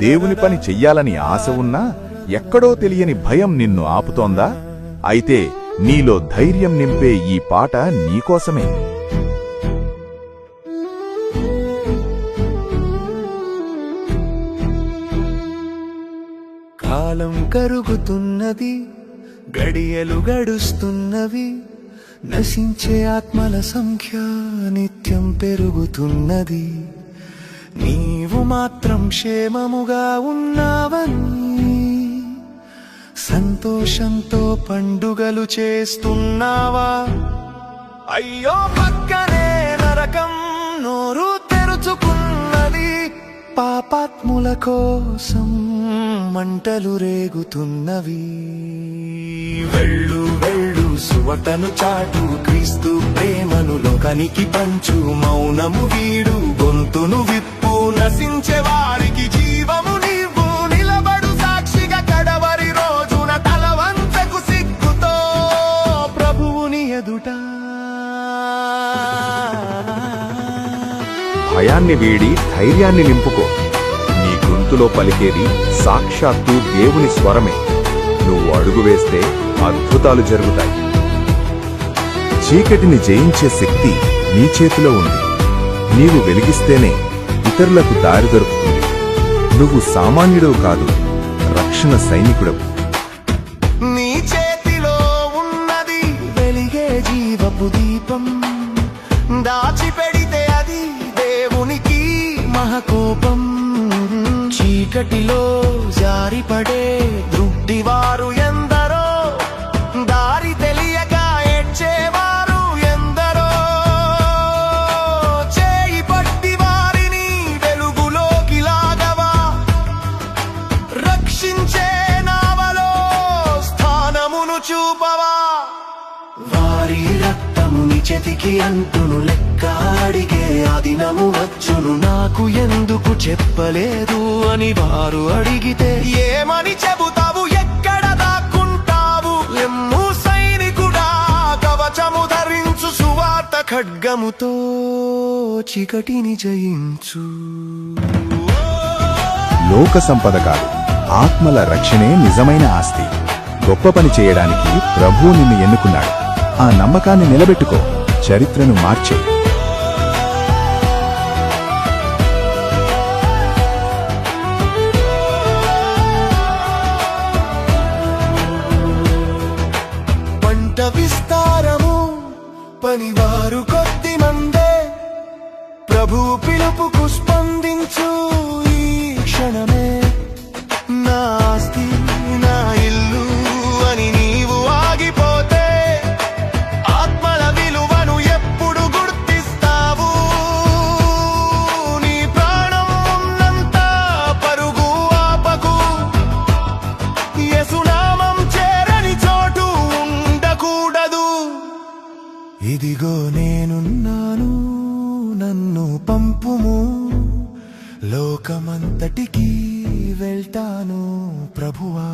దేవుని పని చెయ్యాలని ఆశ ఉన్నా ఎక్కడో తెలియని భయం నిన్ను ఆపుతోందా? అయితే నీలో ధైర్యం నింపే ఈ పాట నీకోసమే. కాలం కరుగుతున్నది, గడియలు గడుస్తున్నవి, నశించే ఆత్మల సంఖ్య నిత్యం పెరుగుతున్నది. నీవు మాత్రం క్షేమముగా ఉన్నావని సంతోషంతో పండుగలు చేస్తున్నావా? అయ్యో పక్కనే నరకం నోరు తెరుచుకున్నది, పాపాత్ముల కోసం మంటలు రేగుతున్నవి. వెళ్ళు వెళ్ళు సువటను చాటు, క్రీస్తు ప్రేమను లోకానికి పంచు, మౌనము వీడు గొంతును విప్పు, నశించే వారికి జీవము నీవు, నిలబడు సాక్షిగా కడవరి రోజున తలవంచకు సిగ్గుతో ప్రభువుని ఎదుట. భయాన్ని వీడి ధైర్యాన్ని నింపుకో. నీ గొంతులో పలికేది సాక్షాత్తు దేవుని స్వరమే. నువ్వు అడుగు వేస్తే అద్భుతాలు జరుగుతాయి. చీకటిని జయించే శక్తి నీ చేతిలో ఉంది. నీవు వెలిగిస్తేనే ఇతరులకు దారి దొరుకుతుంది. నువ్వు సామాన్యుడవు కాదు, రక్షణ సైనికుడవు. నీ చేతిలో ఉన్నది వెలిగే జీవపు దీపం, దాచిపెడితే అది దేవునికి మహకోపం. చీకటిలో జారిపడే దృష్టివారు ఎందరో, దారి తెలియక ఏడ్చేవారు ఎందరో, చేయి పట్టి వారిని వెలుగులోకి లాగవా, రక్షించే నావలో స్థానమును చూపవా. వారి రక్తముని చెతికి అంటును లెక్క అడిగే ఆ దినము వచ్చును, నాకు ఎందుకు చెప్పలేదు అని వారు అడిగితే ఏమని చెబుతావు? ఎక్కడ దాక్కుంటావు? ఎమ్ము సైనికుడా, కవచము ధరించు, సువార్త ఖడ్గముతో చీకటిని జయించు. లోక సంపద కాదు, ఆత్మల రక్షణే నిజమైన ఆస్తి. గొప్ప పని చేయడానికి ప్రభువు నిన్ను ఎన్నుకున్నాడు. ఆ నమ్మకాన్ని నిలబెట్టుకో, చరిత్రను మార్చే. పంట విస్తారము, పనివారు కొద్ది మందే, ప్రభు పిలుపుకు స్పందించు ఈ క్షణమే. నా ఆస్తి నా ఇల్లు అని నీవు ఆగిపోతే ఆత్మల విలువను ఎప్పుడు గుర్తిస్తావు? నీ ప్రాణం ఉన్నంత పరుగు ఆపకు, యేసునామం చేరని చోటు ఉండకూడదు. ఇదిగో నేనున్నాను, నన్ను పంపుము, లోకమంతటికి వెళ్తాను ప్రభువా.